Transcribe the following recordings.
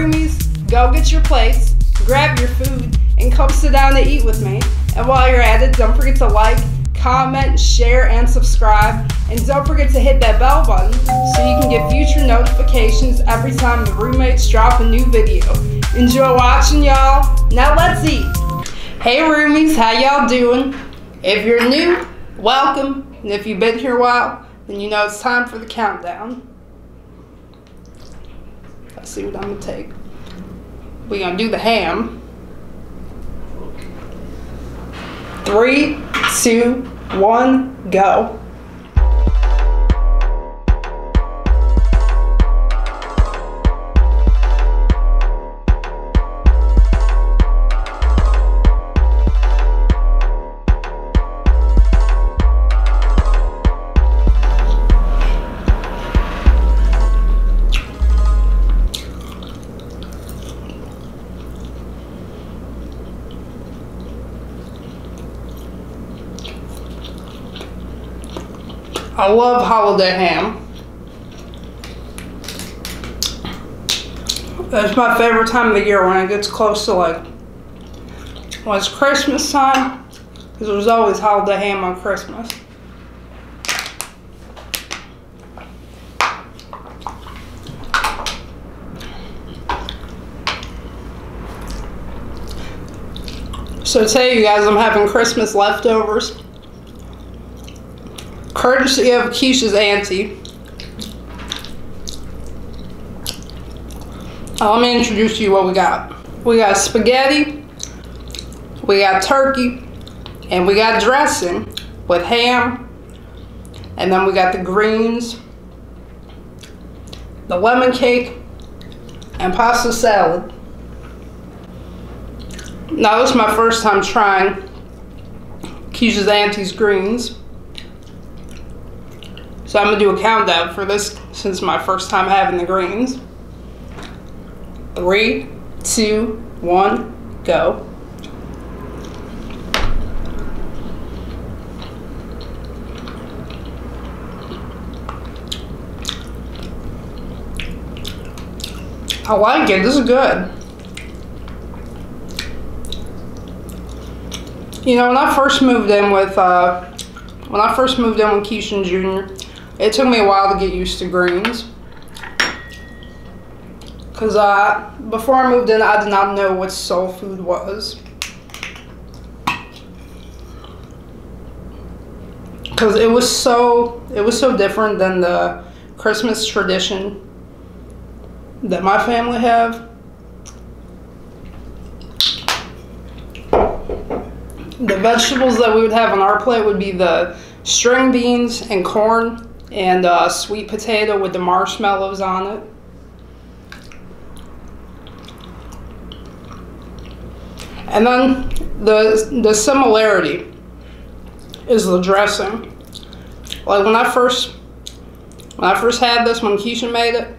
roomies, go get your plates, grab your food, and come sit down and eat with me. And while you're at it, don't forget to like, comment, share, and subscribe. And don't forget to hit that bell button so you can get future notifications every time the roommates drop a new video. Enjoy watching, y'all. Now let's eat. Hey roomies, how y'all doing? If you're new, welcome. And if you've been here a while, then you know it's time for the countdown. Let's see what I'm gonna take. We're gonna do the ham. 3, 2, 1, go. I love holiday ham. That's my favorite time of the year when it gets close to when it's Christmas time, because there's always holiday ham on Christmas. So today, you guys, I'm having Christmas leftovers, courtesy of Keisha's auntie. Let me introduce to you what we got. We got spaghetti, we got turkey, and we got dressing with ham, and then we got the greens, the lemon cake, and pasta salad. Now this is my first time trying Keisha's auntie's greens. So I'm gonna do a countdown for this since it's my first time having the greens. 3, 2, 1, go. I like it, this is good. You know, when I first moved in with Keisha and Junior, it took me a while to get used to greens. Because before I moved in, I did not know what soul food was. Because it was so different than the Christmas tradition that my family have. The vegetables that we would have on our plate would be the string beans and corn, and sweet potato with the marshmallows on it. And then the similarity is the dressing. Like when I first had this, when Keisha made it,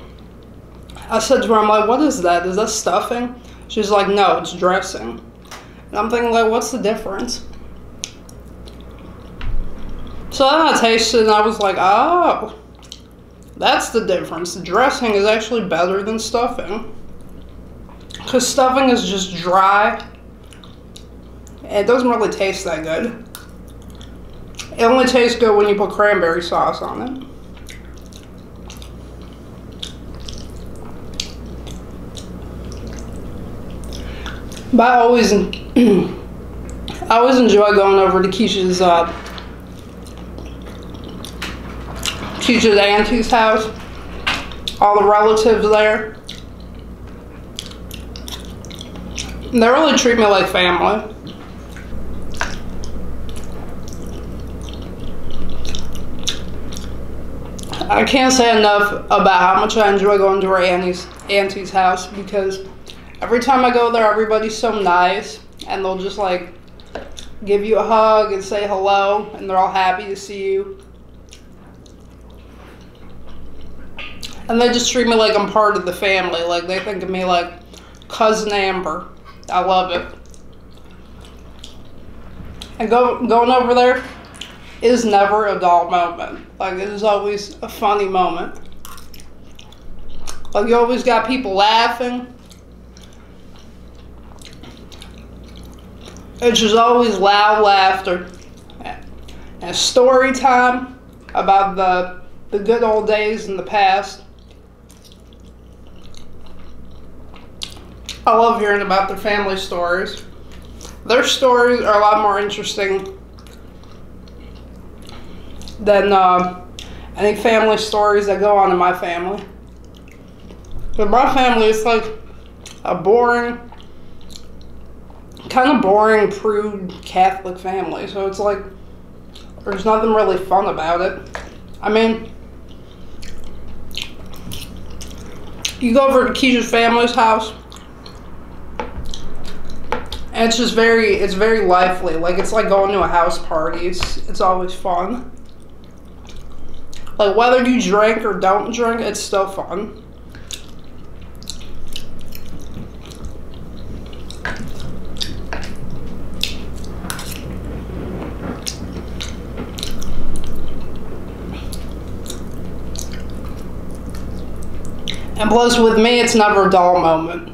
I said to her, I'm like, what is that? Is that stuffing? She's like, no, it's dressing. And I'm thinking, like, what's the difference? So then I tasted it and I was like, oh, that's the difference. The dressing is actually better than stuffing. Because stuffing is just dry. And it doesn't really taste that good. It only tastes good when you put cranberry sauce on it. But I always enjoy going over to Keisha's auntie's house. All the relatives there. They really treat me like family. I can't say enough about how much I enjoy going to her auntie's house, because every time I go there, everybody's so nice, and they'll just like give you a hug and say hello, and they're all happy to see you. And they just treat me like I'm part of the family. Like they think of me like Cousin Amber. I love it. And going over there is never a dull moment. Like, it is always a funny moment. Like, you always got people laughing, It's just always loud laughter and story time about the good old days in the past. I love hearing about their family stories. Their stories are a lot more interesting than any family stories that go on in my family. But my family is like a boring, kind of boring, prude Catholic family. So it's like, there's nothing really fun about it. I mean, you go over to Keisha's family's house, and it's just it's very lively. Like, it's like going to a house party. It's always fun. Like, whether you drink or don't drink, it's still fun. And plus, with me, it's never a dull moment.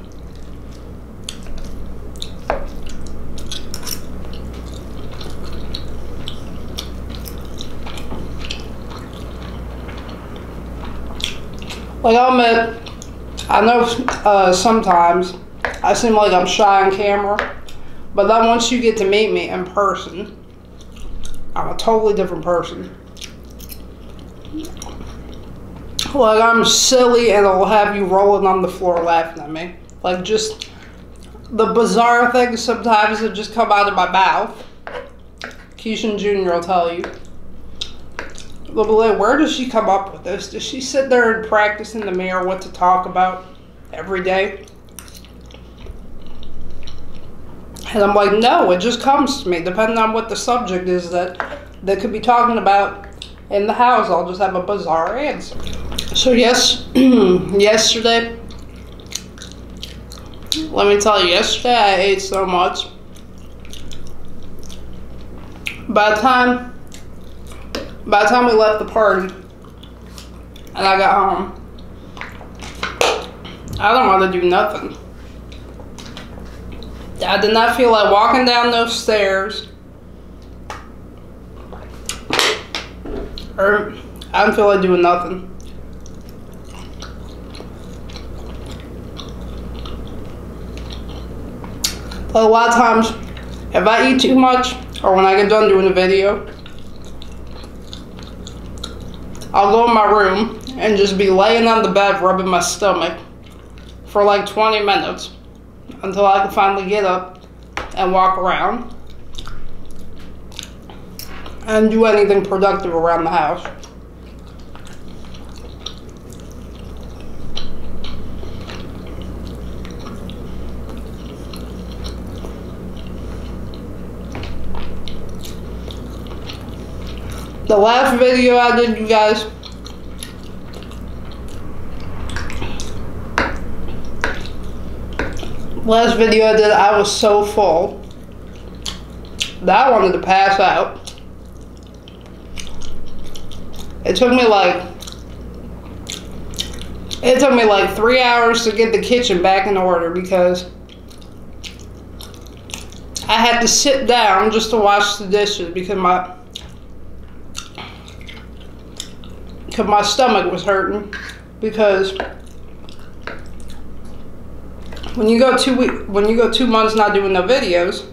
Like, I'll admit, I know sometimes I seem like I'm shy on camera, but then once you get to meet me in person, I'm a totally different person. Like, I'm silly and I'll have you rolling on the floor laughing at me. Like, just the bizarre things sometimes that just come out of my mouth. Keisha Jr. will tell you. They'll be like, where does she come up with this? Does she sit there and practice in the mirror what to talk about every day? And I'm like, no, it just comes to me. Depending on what the subject is that they could be talking about in the house, I'll just have a bizarre answer. So yesterday, let me tell you, yesterday I ate so much. By the time we left the party and I got home, I don't want to do nothing. I did not feel like walking down those stairs, or I didn't feel like doing nothing. But a lot of times, if I eat too much, or when I get done doing a video, I'll go in my room and just be laying on the bed rubbing my stomach for like 20 minutes until I can finally get up and walk around and do anything productive around the house. The last video I did, you guys, I was so full that I wanted to pass out. It took me like 3 hours to get the kitchen back in order because I had to sit down just to wash the dishes because my stomach was hurting. Because when you go 2 months not doing no videos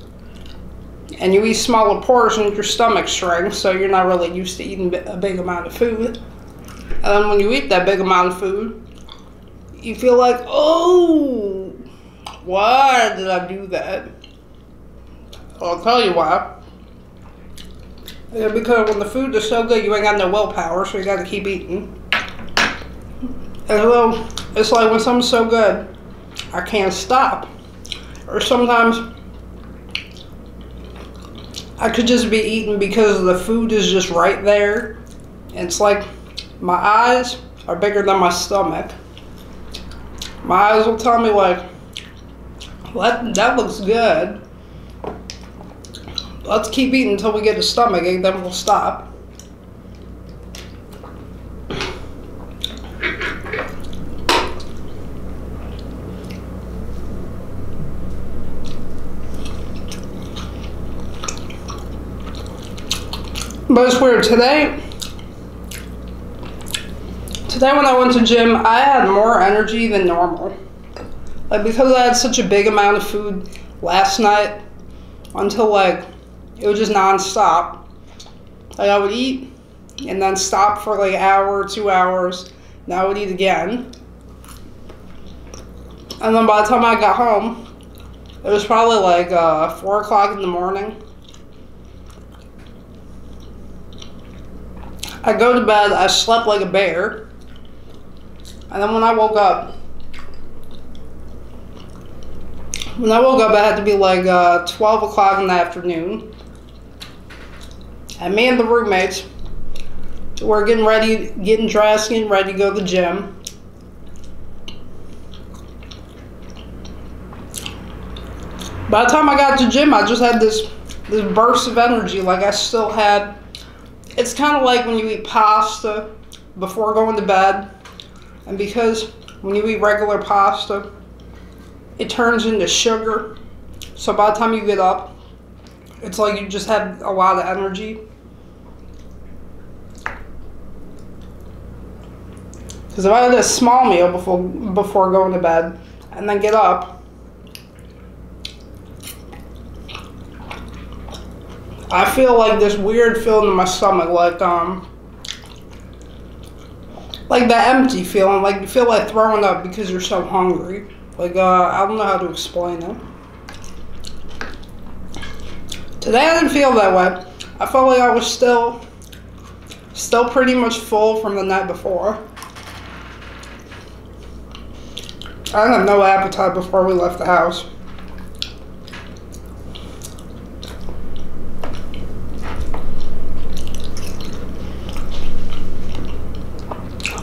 and you eat smaller portions, your stomach shrinks, so you're not really used to eating a big amount of food. And then when you eat that big amount of food, you feel like, oh, why did I do that? I'll tell you why. Yeah, because when the food is so good, you ain't got no willpower, so you gotta keep eating. And well, it's like when something's so good, I can't stop. Or sometimes I could just be eating because the food is just right there. And it's like my eyes are bigger than my stomach. My eyes will tell me like, well, that looks good. Let's keep eating until we get a stomachache, then we'll stop. But it's weird. Today when I went to gym, I had more energy than normal. Like, because I had such a big amount of food last night until, like, it was just non-stop. Like, I would eat and then stop for like an hour or 2 hours, and I would eat again. And then by the time I got home, it was probably like 4 o'clock in the morning. I go to bed, I slept like a bear, and then when I woke up, I had to be like 12 o'clock in the afternoon. And me and the roommates were getting dressed, getting ready to go to the gym. By the time I got to the gym, I just had this burst of energy. Like, I still had, it's kind of like when you eat pasta before going to bed. And because when you eat regular pasta, it turns into sugar. So by the time you get up, it's like you just had a lot of energy. Because if I had a small meal before going to bed and then get up, I feel like this weird feeling in my stomach, like that empty feeling, like you feel like throwing up because you're so hungry. Like, I don't know how to explain it. Today I didn't feel that way. I felt like I was still pretty much full from the night before. I had no appetite before we left the house.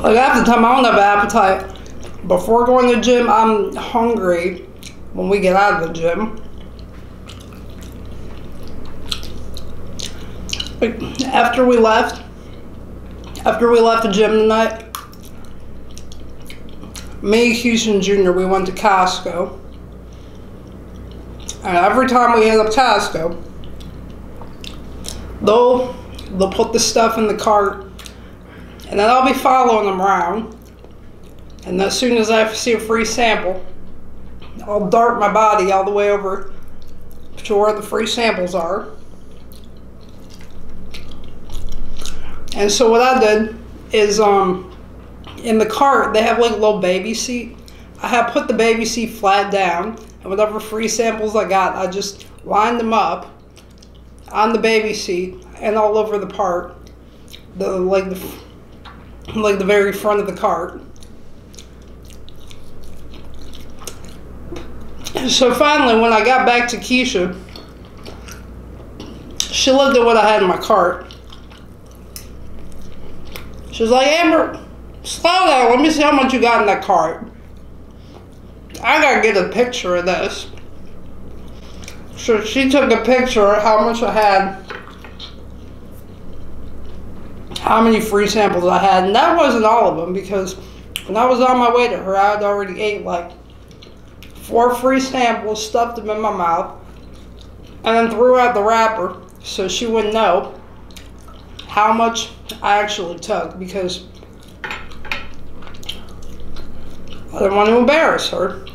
Like, half the time I don't have an appetite before going to the gym. I'm hungry when we get out of the gym. Like, after we left the gym tonight, me and Houston Jr., we went to Costco. And every time we hit up Costco, they'll put the stuff in the cart, and then I'll be following them around. And as soon as I see a free sample, I'll dart my body all the way over to where the free samples are. And so what I did is, in the cart, they have like a little baby seat. I have put the baby seat flat down, and whatever free samples I got, I just lined them up on the baby seat and all over the part, like the very front of the cart. So finally, when I got back to Keisha, she looked at what I had in my cart. She was like, "Amber, slow down. Let me see how much you got in that cart." I gotta get a picture of this. So she took a picture of how much I had, how many free samples I had, and that wasn't all of them, because when I was on my way to her, I had already ate like 4 free samples, stuffed them in my mouth, and then threw out the wrapper so she wouldn't know how much I actually took, because I didn't want to embarrass her.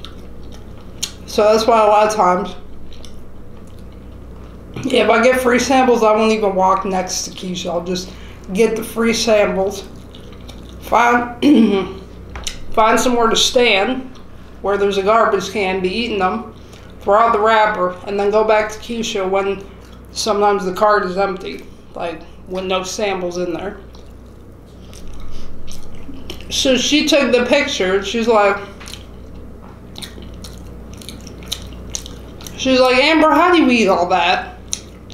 So that's why a lot of times, if I get free samples, I won't even walk next to Keisha. I'll just get the free samples, find somewhere to stand where there's a garbage can, be eating them, throw out the wrapper, and then go back to Keisha when sometimes the cart is empty, like with no samples in there. So she took the picture. She's like, "Amber, how do you eat all that?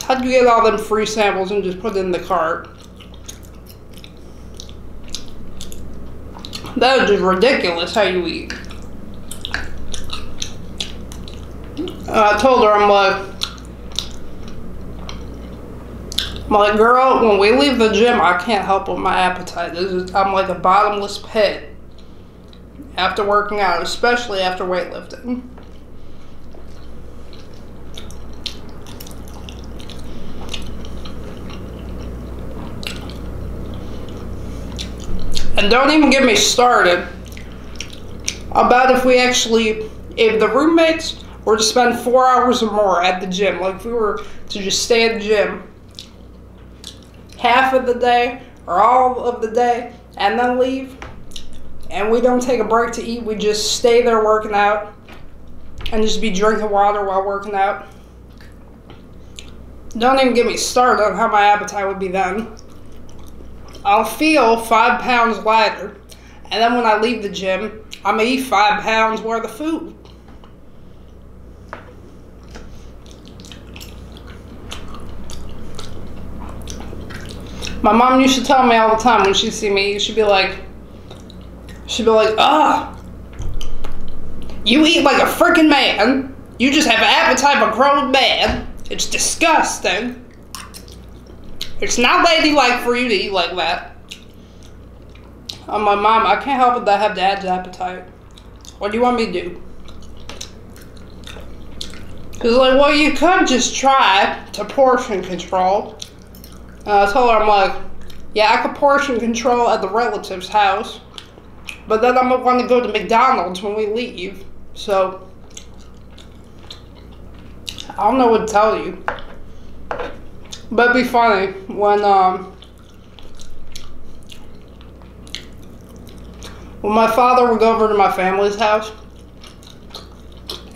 How do you get all them free samples and just put it in the cart?" That was just ridiculous how you eat. I told her, I'm like, "Girl, when we leave the gym, I can't help with my appetite. I'm like a bottomless pit after working out, especially after weightlifting." And don't even get me started about if the roommates were to spend 4 hours or more at the gym, like if we were to just stay at the gym half of the day or all of the day and then leave, and we don't take a break to eat, we just stay there working out and just be drinking water while working out. Don't even get me started on how my appetite would be then. I'll feel 5 pounds lighter, and then when I leave the gym, I'm gonna eat 5 pounds worth of food. My mom used to tell me all the time when she'd see me, she'd be like, you eat like a freaking man. You just have an appetite of a grown man. It's disgusting. It's not ladylike for you to eat like that. I'm like, Mom, I can't help it that I have Dad's appetite. What do you want me to do? Because, like, well, you could just try to portion control. And I told her, I'm like, yeah, I could portion control at the relative's house, but then I'm going to want to go to McDonald's when we leave. So, I don't know what to tell you. But it'd be funny when my father would go over to my family's house,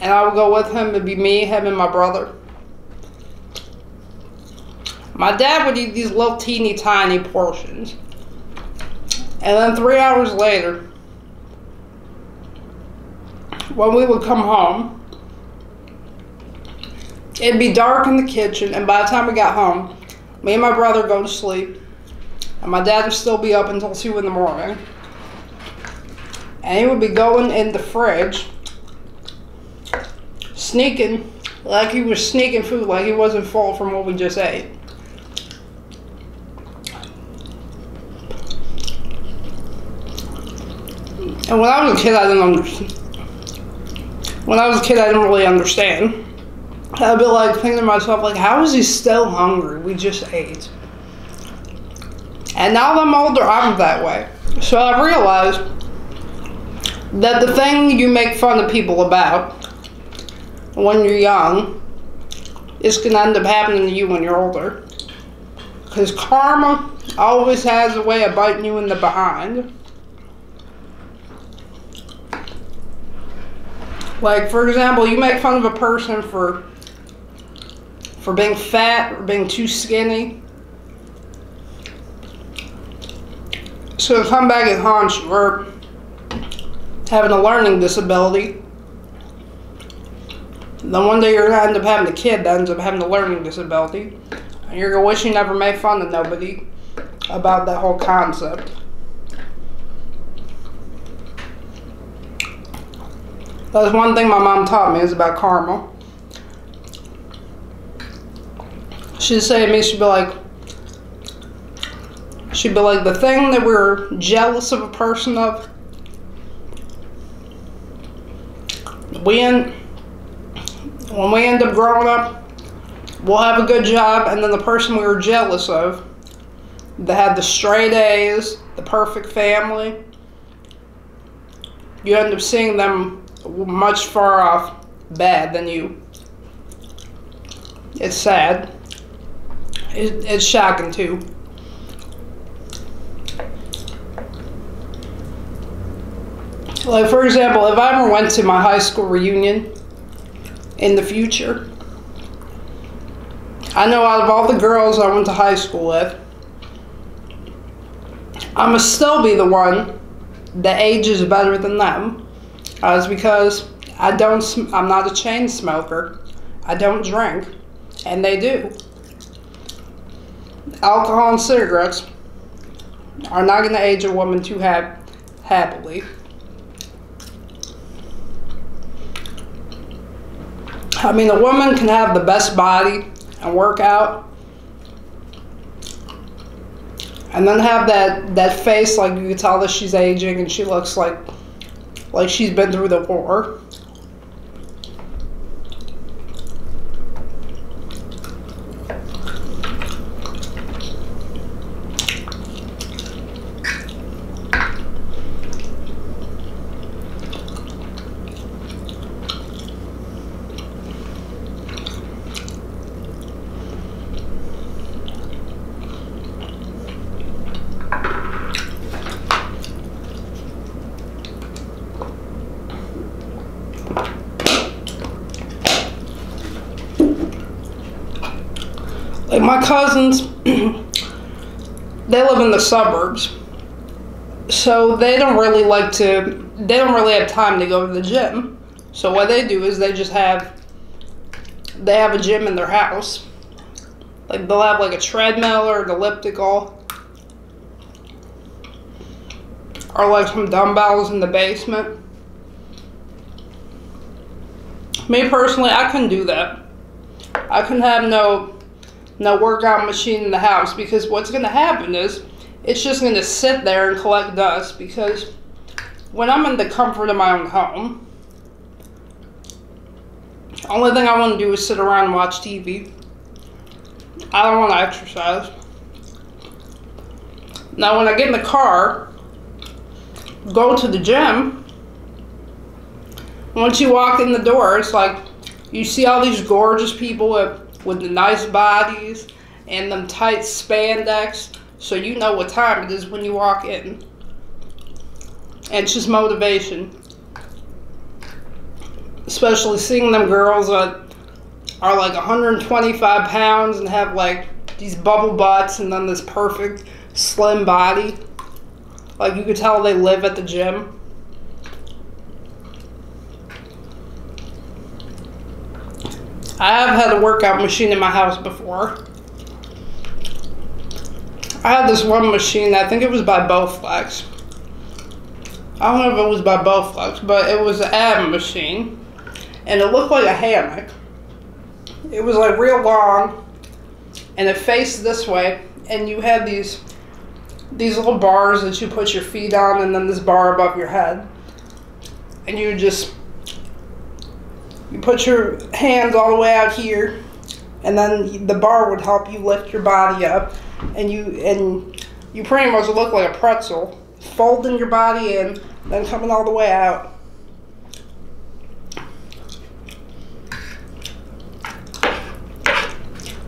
and I would go with him. It'd be me, him, and my brother. My dad would eat these little teeny tiny portions. And then 3 hours later, when we would come home, it'd be dark in the kitchen, and by the time we got home, me and my brother would go to sleep, and my dad would still be up until 2 in the morning. And he would be going in the fridge, sneaking, like he was sneaking food, like he wasn't full from what we just ate. And when I was a kid, I didn't understand. When I was a kid, I didn't really understand. I'd be like thinking to myself, like, how is he still hungry? We just ate. And now that I'm older, I'm that way. So I realized that the thing you make fun of people about when you're young is going to end up happening to you when you're older. Because karma always has a way of biting you in the behind. Like, for example, you make fun of a person for being fat or being too skinny. So come back and haunt you, or having a learning disability. Then one day you're going to end up having a kid that ends up having a learning disability. And you're going to wish you never made fun of nobody about that whole concept. That's one thing my mom taught me, is about karma. She'd say to me, she'd be like, the thing that we're jealous of a person of, when we end up growing up, we'll have a good job, and then the person we were jealous of, that had the straight A's, the perfect family, you end up seeing them much far off bad than you. It's sad. It's shocking too. Like, for example, if I ever went to my high school reunion in the future, I know out of all the girls I went to high school with, I'm gonna still be the one that ages better than them. It's because I'm not a chain smoker. I don't drink, and they do. Alcohol and cigarettes are not going to age a woman too happily. I mean, a woman can have the best body and work out, and then have that face like you can tell that she's aging, and she looks like she's been through the war. Like my cousins, they live in the suburbs, so they don't really have time to go to the gym. So what they do is they have a gym in their house. Like they'll have like a treadmill or an elliptical, or like some dumbbells in the basement. Me personally, I couldn't do that. I couldn't have no workout machine in the house, because what's going to happen is it's just going to sit there and collect dust. Because when I'm in the comfort of my own home, the only thing I want to do is sit around and watch TV. I don't want to exercise. Now when I get in the car, go to the gym, once you walk in the door, it's like you see all these gorgeous people with the nice bodies and them tight spandex, so you know what time it is when you walk in. And it's just motivation. Especially seeing them girls that are like 125 pounds and have like these bubble butts and then this perfect slim body. Like you could tell they live at the gym. I have had a workout machine in my house before. I had this one machine, I think it was by Bowflex. I don't know if it was by Bowflex, but it was an ab machine. And it looked like a hammock. It was like real long, and it faced this way, and you had these little bars that you put your feet on, and then this bar above your head. And you put your hands all the way out here, and then the bar would help you lift your body up, and you pretty much look like a pretzel, folding your body in, then coming all the way out.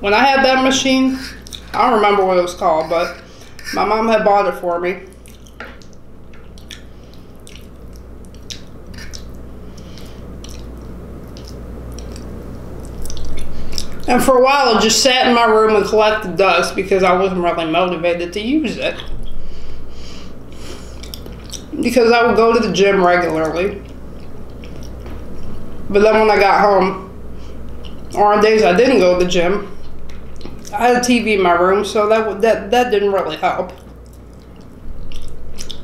When I had that machine, I don't remember what it was called, but my mom had bought it for me. And for a while, it just sat in my room and collected dust because I wasn't really motivated to use it. Because I would go to the gym regularly. But then when I got home, or on days I didn't go to the gym, I had a TV in my room, so that didn't really help.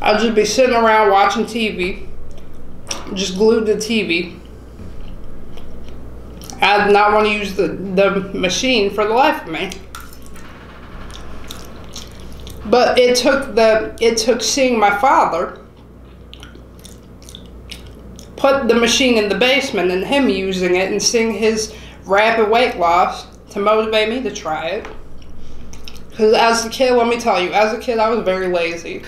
I'd just be sitting around watching TV, just glued to the TV. I did not want to use the machine for the life of me. But it took seeing my father put the machine in the basement and him using it and seeing his rapid weight loss to motivate me to try it. Because as a kid, let me tell you, as a kid I was very lazy.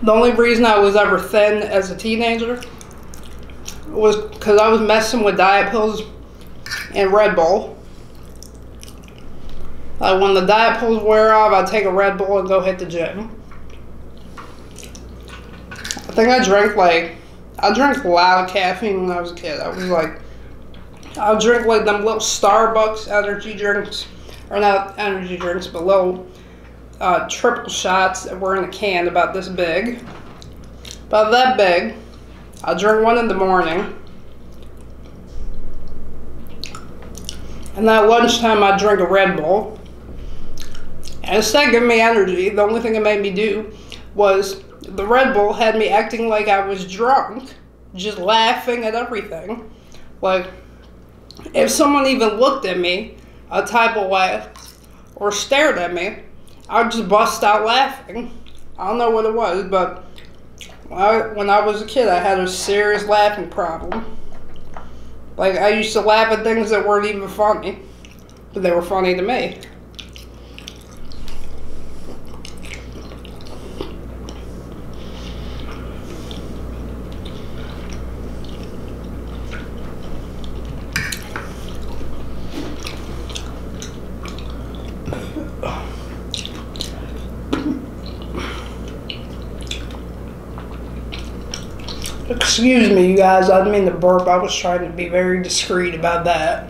The only reason I was ever thin as a teenager was because I was messing with diet pills and Red Bull. Like when the diet pills wear off, I'd take a Red Bull and go hit the gym. I think I drank a lot of caffeine when I was a kid. I'll drink like them little Starbucks energy drinks, or not energy drinks, but little triple shots that were in a can about this big. About that big. I'll drink one in the morning. And then at lunchtime I'd drink a Red Bull. And instead of giving me energy, the only thing it made me do was the Red Bull had me acting like I was drunk, just laughing at everything. Like, if someone even looked at me a type of way or stared at me, I'd just bust out laughing. I don't know what it was, but when I was a kid, I had a serious laughing problem. Like, I used to laugh at things that weren't even funny, but they were funny to me. Excuse me, you guys, I didn't mean to burp. I was trying to be very discreet about that.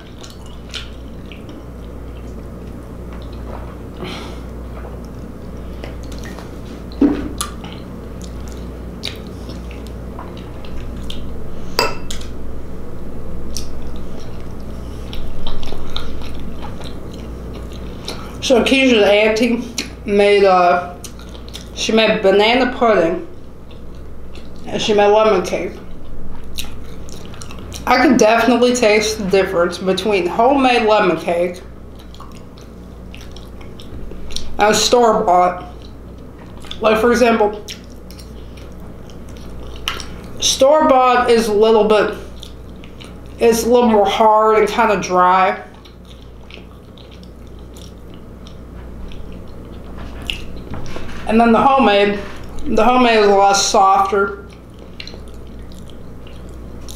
So Keisha's auntie made she made banana pudding and she made lemon cake. I could definitely taste the difference between homemade lemon cake and store-bought. Like, for example, store-bought is a little more hard and kind of dry. And then the homemade is a lot softer.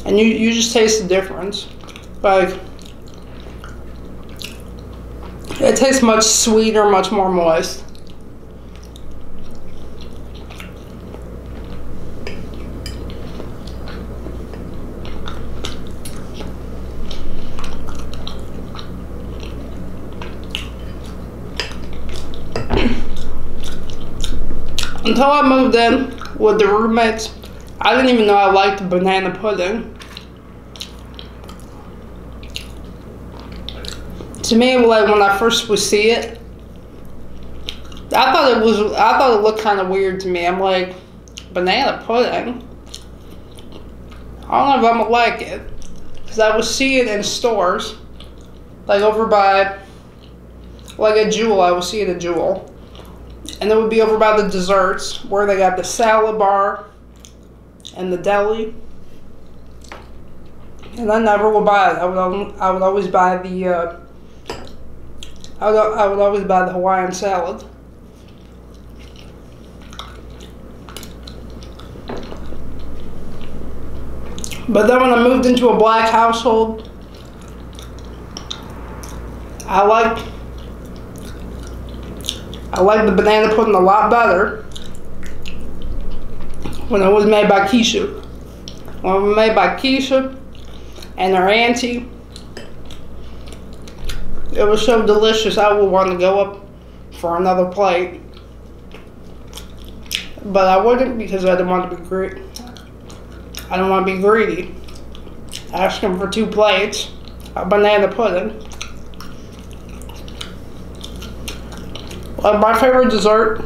And you just taste the difference. Like, it tastes much sweeter, much more moist. Until I moved in with the roommates, I didn't even know I liked banana pudding. To me, like, when I first would see it, I thought it looked kind of weird to me. I'm like, banana pudding? I don't know if I'm gonna like it. Because I would see it in stores, like over by, like a Jewel, I would see it at Jewel. And it would be over by the desserts, where they got the salad bar and the deli. And I never would buy it. I would always buy the I would always buy the Hawaiian salad. But then when I moved into a black household, I like the banana pudding a lot better when it was made by Keisha. When it was made by Keisha and her auntie, it was so delicious I would want to go up for another plate. But I wouldn't, because I didn't want to be greedy. I don't want to be greedy. Asking for 2 plates of banana pudding. My favorite dessert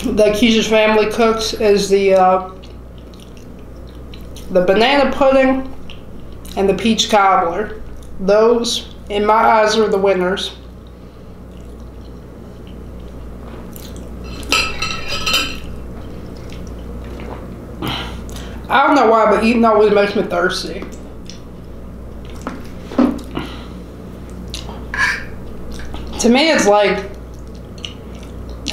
that Keisha's family cooks is the banana pudding and the peach cobbler. Those, in my eyes, are the winners. I don't know why, but eating always makes me thirsty. To me, it's like,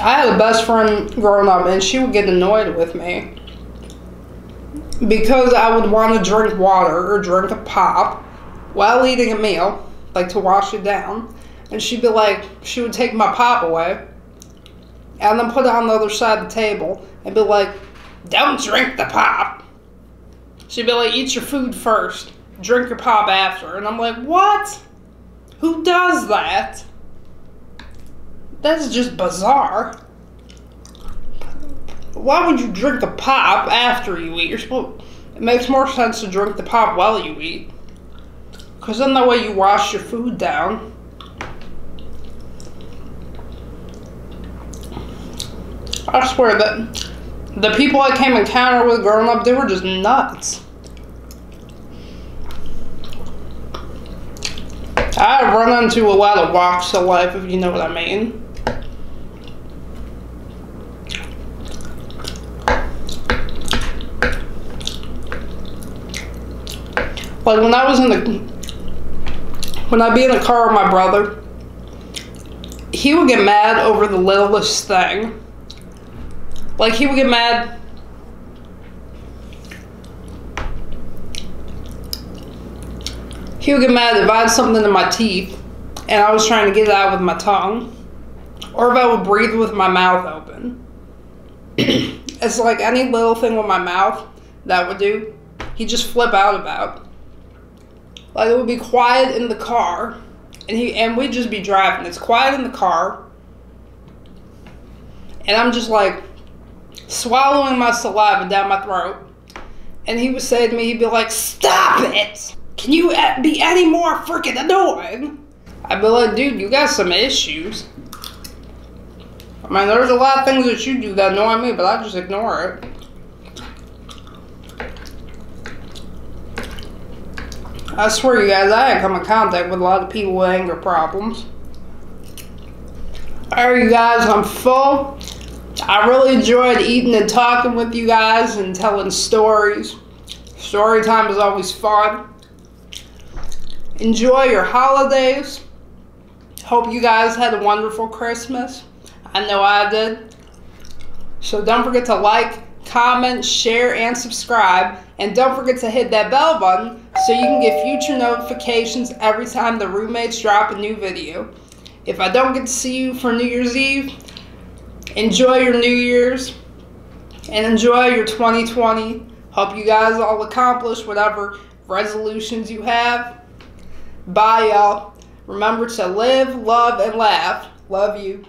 I had a best friend growing up, and she would get annoyed with me because I would want to drink water or drink a pop while eating a meal, like to wash it down. And she'd be like, she would take my pop away and then put it on the other side of the table and be like, don't drink the pop. She'd be like, eat your food first, drink your pop after. And I'm like, what? Who does that? That's just bizarre. Why would you drink a pop after you eat? It makes more sense to drink the pop while you eat. Because then that way you wash your food down. I swear that the people I came in encounter with growing up, they were just nuts. I run into a lot of walks of life, if you know what I mean. Like when I'd be in the car with my brother, he would get mad over the littlest thing. Like he would get mad if I had something in my teeth and I was trying to get it out with my tongue, or if I would breathe with my mouth open. It's like any little thing with my mouth that would do, he'd just flip out about. Like it would be quiet in the car, and we'd just be driving. It's quiet in the car, and I'm just like swallowing my saliva down my throat. And he would say to me, he'd be like, "Stop it! Can you be any more freaking annoying?" I'd be like, dude, you got some issues. I mean, there's a lot of things that you do that annoy me, but I just ignore it. I swear, you guys, I had come in contact with a lot of people with anger problems. Alright, you guys, I'm full. I really enjoyed eating and talking with you guys and telling stories. Story time is always fun. Enjoy your holidays. Hope you guys had a wonderful Christmas. I know I did. So don't forget to like, comment, share, and subscribe. And don't forget to hit that bell button so you can get future notifications every time the roommates drop a new video. If I don't get to see you for New Year's Eve, enjoy your New Year's and enjoy your 2020. Hope you guys all accomplish whatever resolutions you have. Bye, y'all. Remember to live, love, and laugh. Love you.